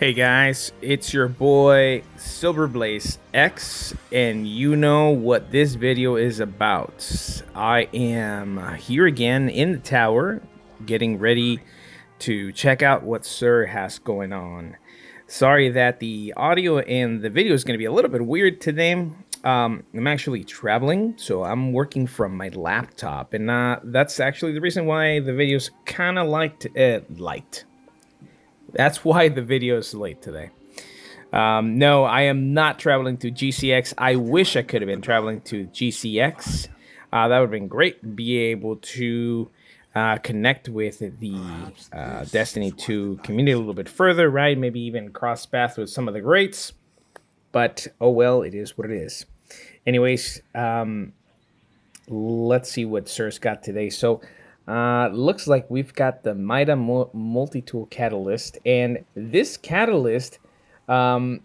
Hey guys, it's your boy Silverblaze X, and you know what this video is about. I am here again in the tower, getting ready to check out what Xur has going on. Sorry that the audio and the video is going to be a little bit weird today. I'm actually traveling, so I'm working from my laptop, and that's actually the reason why the video's kind of light. That's why the video is late today. No, I am not traveling to GCX. I wish I could have been traveling to GCX. That would have been great. Be able to connect with the Destiny 2 community a little bit further, right? Maybe even cross paths with some of the greats. But, oh well, it is what it is. Anyways, let's see what Xur's got today. So, looks like we've got the MIDA Multi-Tool catalyst, and this catalyst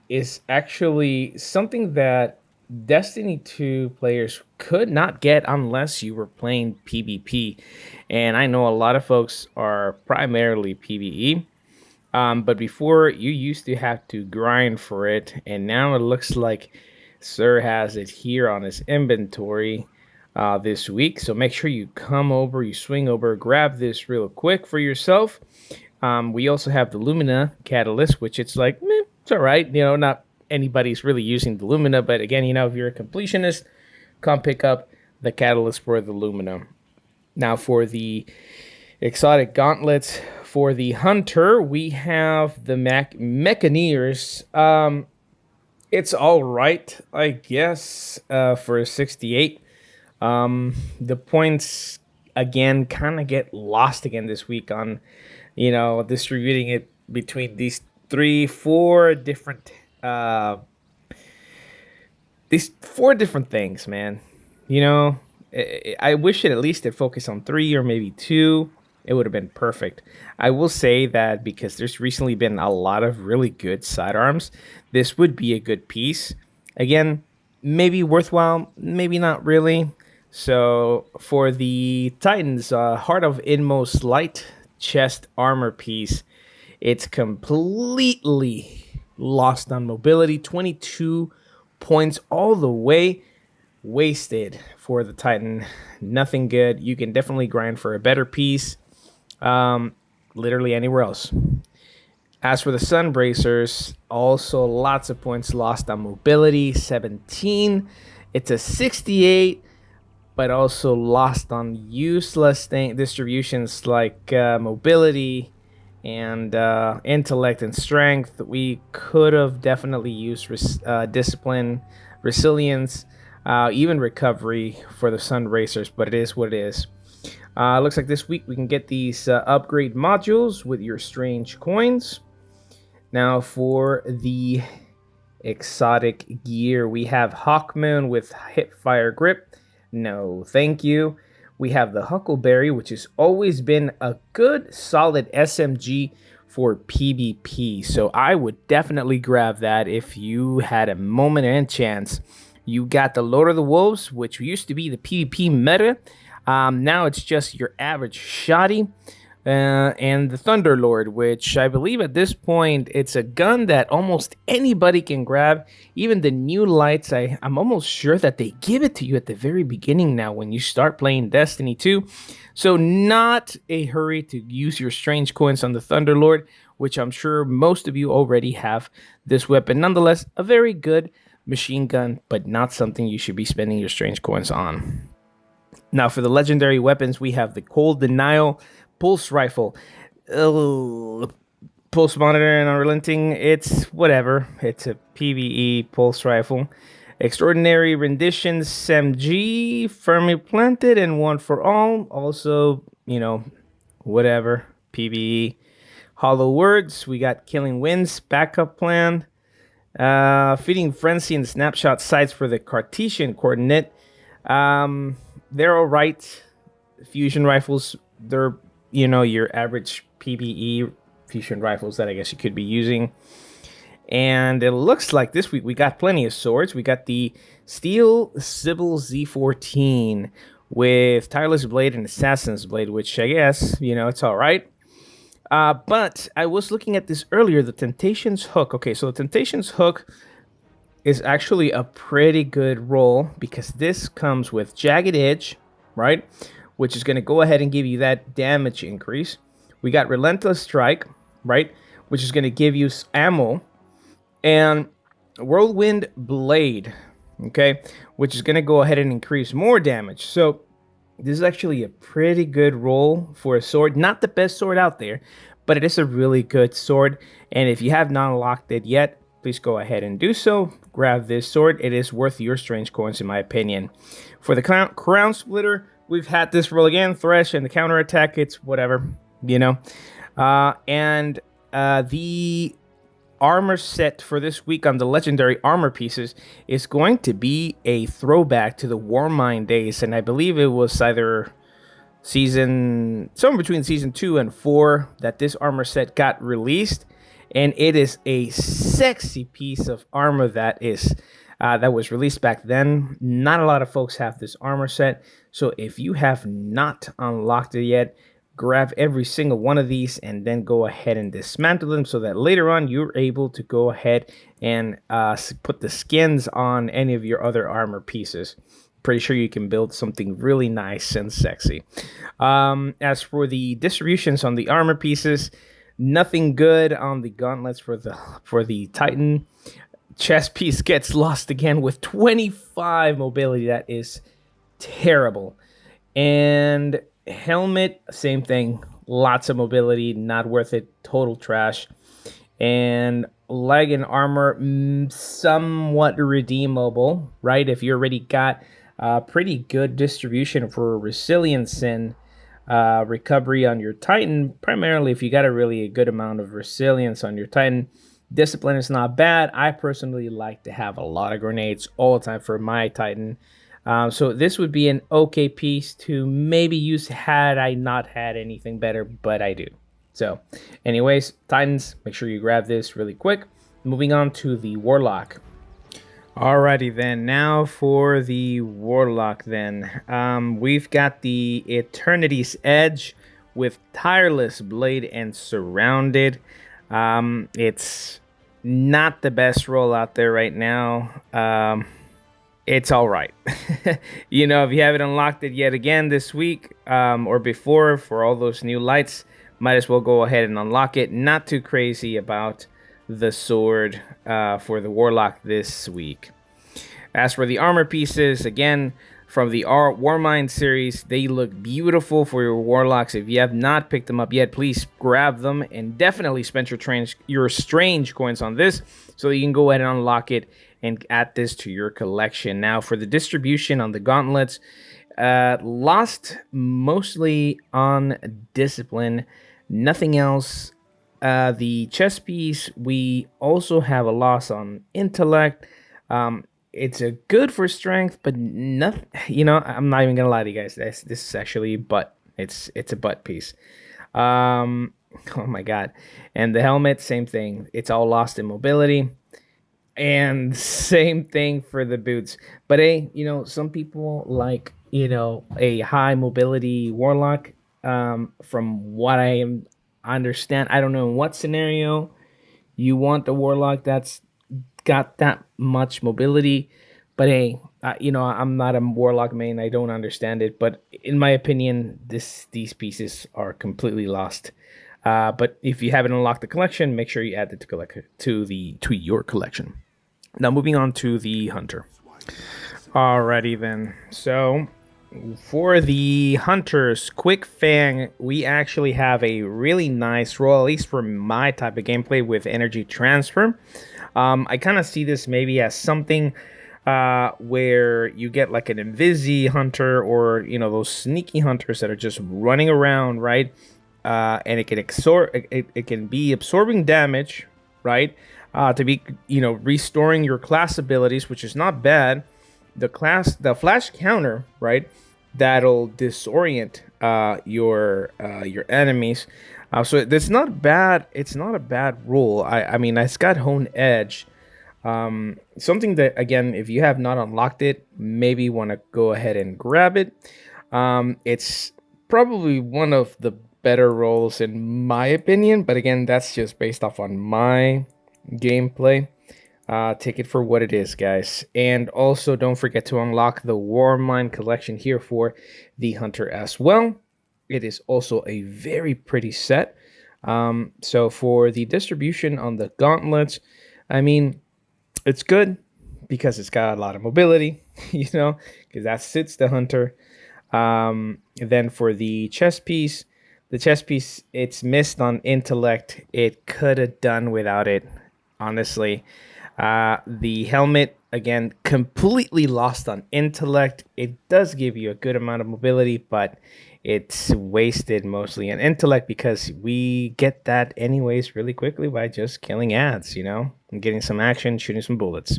is actually something that Destiny 2 players could not get unless you were playing PvP, and I know a lot of folks are primarily PvE, but before you used to have to grind for it, and now it looks like Xur has it here on his inventory this week. So make sure you come over, you swing over, grab this real quick for yourself. We also have the Lumina catalyst, which it's like, it's all right. You know, not anybody's really using the Lumina, but again, you know, if you're a completionist, come pick up the catalyst for the Lumina. Now for the exotic gauntlets for the Hunter, we have the Mechaneers. It's all right, I guess, for a 68. The points again kind of get lost again this week on, you know, distributing it between these four different things, man. You know, I wish it at least it focused on 3 or maybe 2. It would have been perfect. I will say that because there's recently been a lot of really good sidearms, this would be a good piece. Again, maybe worthwhile, maybe not really. So for the Titans, Heart of Inmost Light chest armor piece, it's completely lost on mobility. 22 points all the way wasted for the Titan. Nothing good. You can definitely grind for a better piece, literally anywhere else. As for the Sunbracers, also lots of points lost on mobility. 17. It's a 68. But also lost on useless distributions like mobility and intellect and strength. We could have definitely used discipline, resilience, even recovery for the Sunbracers, but it is what it is. Looks like this week we can get these upgrade modules with your strange coins. Now for the exotic gear, we have Hawkmoon with Hipfire Grip. No, thank you. We have the Huckleberry, which has always been a good, solid SMG for PvP. So I would definitely grab that if you had a moment and chance. You got the Lord of the Wolves, which used to be the PvP meta. Now it's just your average shoddy. And the Thunderlord, which I believe at this point, it's a gun that almost anybody can grab. Even the new lights, I'm almost sure that they give it to you at the very beginning now when you start playing Destiny 2. So not a hurry to use your strange coins on the Thunderlord, which I'm sure most of you already have this weapon. Nonetheless, a very good machine gun, but not something you should be spending your strange coins on. Now for the legendary weapons, we have the Cold Denial Pulse Rifle. Pulse Monitor and Unrelenting, it's whatever. It's a PvE Pulse Rifle. Extraordinary Renditions SMG, Firmly Planted and One for All. Also, you know, whatever. PvE. Hollow Words, we got Killing Winds, Backup Plan. Feeding Frenzy and Snapshot Sights for the Cartesian Coordinate. They're alright. Fusion Rifles, they're, you know, your average PvE fusion rifles that I guess you could be using. And it looks like this week we got plenty of swords. We got the Steel Sibyl Z14 with Tireless Blade and Assassin's Blade, which I guess, you know, it's all right. But I was looking at this earlier, the Temptation's Hook. Okay, so the Temptation's Hook is actually a pretty good roll because this comes with Jagged Edge, right? Which is going to go ahead and give you that damage increase. We got Relentless Strike, right? Which is going to give you ammo. And Whirlwind Blade, okay? Which is going to go ahead and increase more damage. So this is actually a pretty good roll for a sword. Not the best sword out there, but it is a really good sword. And if you have not unlocked it yet, please go ahead and do so. Grab this sword. It is worth your strange coins, in my opinion. For the Crown Splitter, we've had this roll again. Thresh and the counterattack, it's whatever, you know. And the armor set for this week on the legendary armor pieces is going to be a throwback to the Warmind days, and I believe it was either somewhere between season 2 and 4 that this armor set got released, and it is a sexy piece of armor that was released back then. Not a lot of folks have this armor set, so if you have not unlocked it yet, grab every single one of these and then go ahead and dismantle them so that later on you're able to go ahead and put the skins on any of your other armor pieces. Pretty sure you can build something really nice and sexy. As for the distributions on the armor pieces, nothing good on the gauntlets for the Titan. Chest piece gets lost again with 25 mobility. That is terrible. And helmet, same thing. Lots of mobility, not worth it. Total trash. And leg and armor, somewhat redeemable, right? If you already got pretty good distribution for resilience and recovery on your Titan, primarily if you got a good amount of resilience on your Titan. Discipline is not bad. I personally like to have a lot of grenades all the time for my Titan. So this would be an okay piece to maybe use had I not had anything better, but I do. So anyways, Titans, make sure you grab this really quick. Moving on to the Warlock. Alrighty then, now for the Warlock then. We've got the Eternity's Edge with Tireless Blade and Surrounded. It's not the best roll out there right now. It's all right. You know, if you haven't unlocked it yet again this week or before for all those new lights, might as well go ahead and unlock it. Not too crazy about the sword for the Warlock this week. As for the armor pieces, again, from the Warmind series, they look beautiful for your Warlocks. If you have not picked them up yet, please grab them and definitely spend your strange coins on this so that you can go ahead and unlock it and add this to your collection. Now, for the distribution on the gauntlets, lost mostly on discipline, nothing else. The chest piece, we also have a loss on intellect. It's a good for strength, but nothing. You know, I'm not even gonna lie to you guys. This is actually butt. It's a butt piece. Oh my god. And the helmet, same thing. It's all lost in mobility. And same thing for the boots. But hey, you know, some people like, you know, a high mobility Warlock. From what I understand, I don't know in what scenario you want the Warlock that's got that much mobility. But hey, you know, I'm not a Warlock main. I don't understand it. But in my opinion, these pieces are completely lost. But if you haven't unlocked the collection, make sure you add it to your collection. Now moving on to the Hunter. Alrighty then. So for the Hunter's Quick Fang, we actually have a really nice roll, at least for my type of gameplay, with energy transfer. I kind of see this maybe as something where you get like an Invisi Hunter, or, you know, those sneaky hunters that are just running around, right? And it can be absorbing damage, right? To be, you know, restoring your class abilities, which is not bad. The flash counter, right? That'll disorient your enemies. So it's not bad. It's not a bad rule. I mean, it's got Hone Edge. Something that, again, if you have not unlocked it, maybe want to go ahead and grab it. It's probably one of the better rolls in my opinion, but again, that's just based off on my gameplay. Take it for what it is, guys. And also, don't forget to unlock the Warmind collection here for the Hunter as well. It is also a very pretty set. So for the distribution on the gauntlets, I mean, it's good because it's got a lot of mobility, because that suits the Hunter. Then for the chest piece, it's missed on intellect. It could have done without it, honestly. The helmet, again, completely lost on intellect. It does give you a good amount of mobility, but it's wasted mostly on intellect because we get that anyways really quickly by just killing ads, and getting some action, shooting some bullets.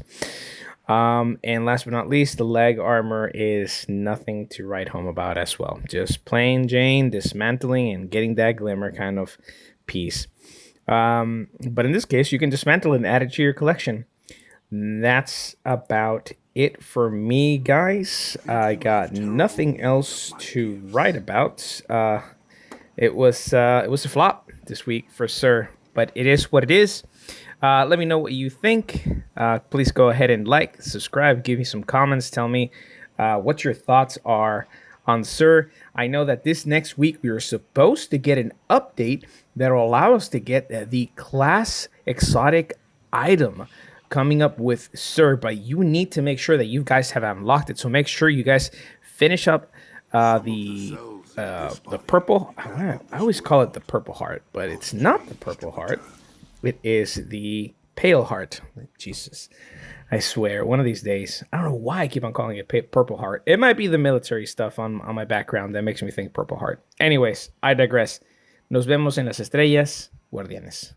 And last but not least, the leg armor is nothing to write home about as well. Just plain Jane dismantling and getting that glimmer kind of piece. But in this case, you can dismantle and add it to your collection. That's about it for me, guys. I got nothing else to write about. It was a flop this week for sure, but it is what it is. Let me know what you think. Please go ahead and like, subscribe, give me some comments. Tell me what your thoughts are on Xur. I know that this next week we are supposed to get an update that will allow us to get the class exotic item coming up with Xur, but you need to make sure that you guys have unlocked it. So make sure you guys finish up the purple. I always call it the purple heart, but it's not the purple heart. It is the pale heart. Jesus, I swear, one of these days. I don't know why I keep on calling it purple heart. It might be the military stuff on my background that makes me think purple heart. Anyways, I digress. Nos vemos en las estrellas, guardianes.